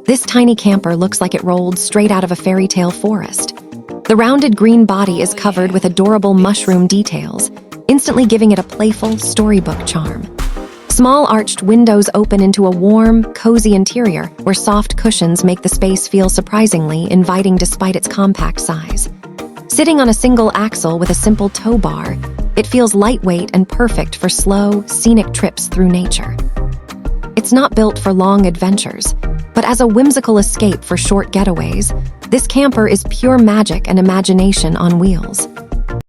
This tiny camper looks like it rolled straight out of a fairy tale forest. The rounded green body is covered with adorable mushroom details, instantly giving it a playful, storybook charm. Small arched windows open into a warm, cozy interior where soft cushions make the space feel surprisingly inviting despite its compact size. Sitting on a single axle with a simple tow bar, it feels lightweight and perfect for slow, scenic trips through nature. It's not built for long adventures, but as a whimsical escape for short getaways, this camper is pure magic and imagination on wheels.